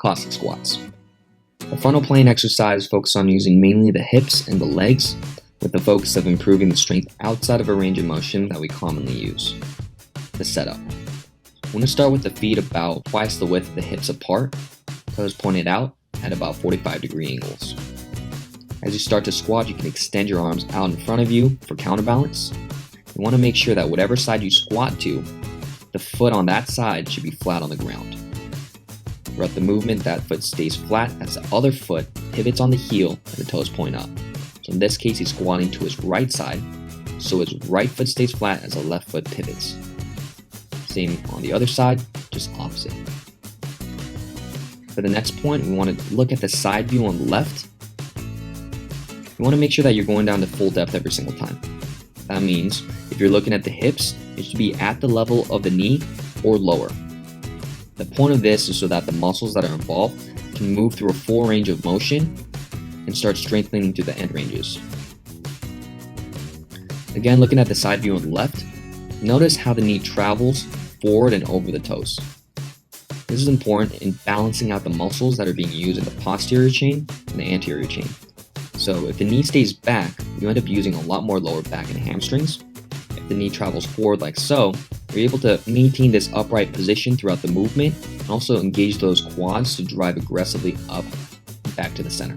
Cossack Squats. A frontal plane exercise focuses on using mainly the hips and the legs, with the focus of improving the strength outside of a range of motion that we commonly use. The setup. We're going to start with the feet about twice the width of the hips apart, toes pointed out at about 45-degree angles. As you start to squat, you can extend your arms out in front of you for counterbalance. You want to make sure that whatever side you squat to, the foot on that side should be flat on the ground. Throughout the movement, that foot stays flat as the other foot pivots on the heel and the toes point up. So in this case, he's squatting to his right side, so his right foot stays flat as the left foot pivots. Same on the other side, just opposite. For the next point, we want to look at the side view on the left. You want to make sure that you're going down to full depth every single time. That means if you're looking at the hips, it should be at the level of the knee or lower. The point of this is so that the muscles that are involved can move through a full range of motion and start strengthening to the end ranges. Again, looking at the side view on the left, notice how the knee travels forward and over the toes. This is important in balancing out the muscles that are being used in the posterior chain and the anterior chain. So if the knee stays back, you end up using a lot more lower back and hamstrings. If the knee travels forward like so, you're able to maintain this upright position throughout the movement and also engage those quads to drive aggressively up and back to the center.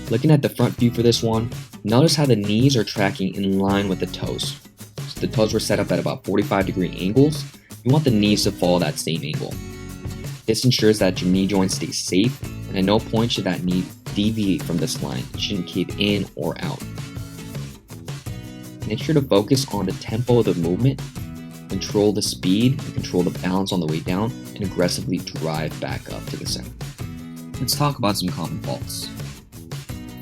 Looking at the front view for this one, notice how the knees are tracking in line with the toes. So the toes were set up at about 45-degree angles. You want the knees to follow that same angle. This ensures that your knee joint stays safe, and at no point should that knee deviate from this line. It shouldn't cave in or out. Make sure to focus on the tempo of the movement, control the speed, and control the balance on the way down, and aggressively drive back up to the center. Let's talk about some common faults.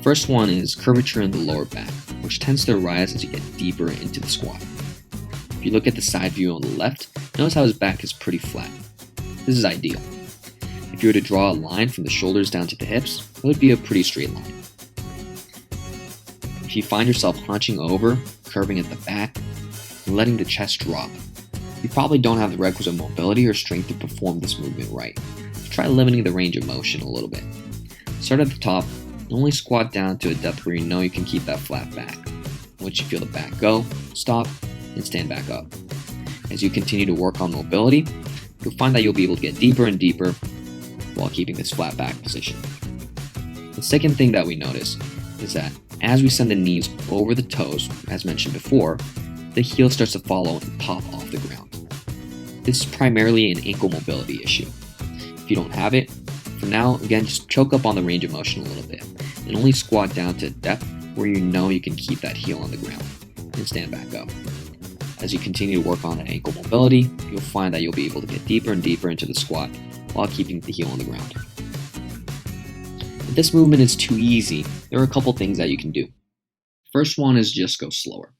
First one is curvature in the lower back, which tends to rise as you get deeper into the squat. If you look at the side view on the left, notice how his back is pretty flat. This is ideal. If you were to draw a line from the shoulders down to the hips, it would be a pretty straight line. If you find yourself hunching over, curving at the back, and letting the chest drop, you probably don't have the requisite mobility or strength to perform this movement right. So try limiting the range of motion a little bit. Start at the top, and only squat down to a depth where you know you can keep that flat back. Once you feel the back go, stop, and stand back up. As you continue to work on mobility, you'll find that you'll be able to get deeper and deeper while keeping this flat back position. The second thing that we notice is that as we send the knees over the toes, as mentioned before, the heel starts to follow and pop off the ground. This is primarily an ankle mobility issue. If you don't have it, for now, again, just choke up on the range of motion a little bit and only squat down to a depth where you know you can keep that heel on the ground and stand back up. As you continue to work on that ankle mobility, you'll find that you'll be able to get deeper and deeper into the squat while keeping the heel on the ground. If this movement is too easy, there are a couple things that you can do. First one is just go slower.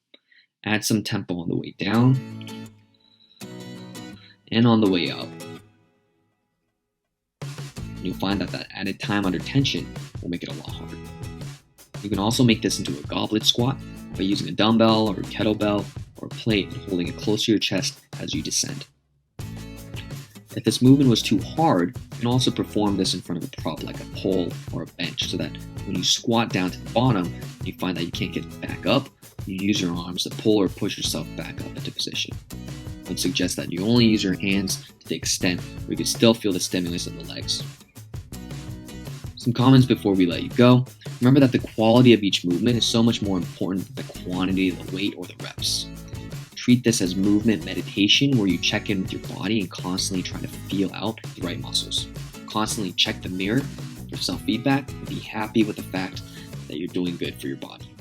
Add some tempo on the way down and on the way up. You'll find that that added time under tension will make it a lot harder. You can also make this into a goblet squat by using a dumbbell or a kettlebell or a plate and holding it close to your chest as you descend. If this movement was too hard, you can also perform this in front of a prop like a pole or a bench so that when you squat down to the bottom and you find that you can't get back up, you use your arms to pull or push yourself back up into position. I would suggest that you only use your hands to the extent where you can still feel the stimulus in the legs. Some comments before we let you go. Remember that the quality of each movement is so much more important than the quantity, the weight, or the reps. Treat this as movement meditation where you check in with your body and constantly try to feel out the right muscles. Constantly check the mirror for self-feedback and be happy with the fact that you're doing good for your body.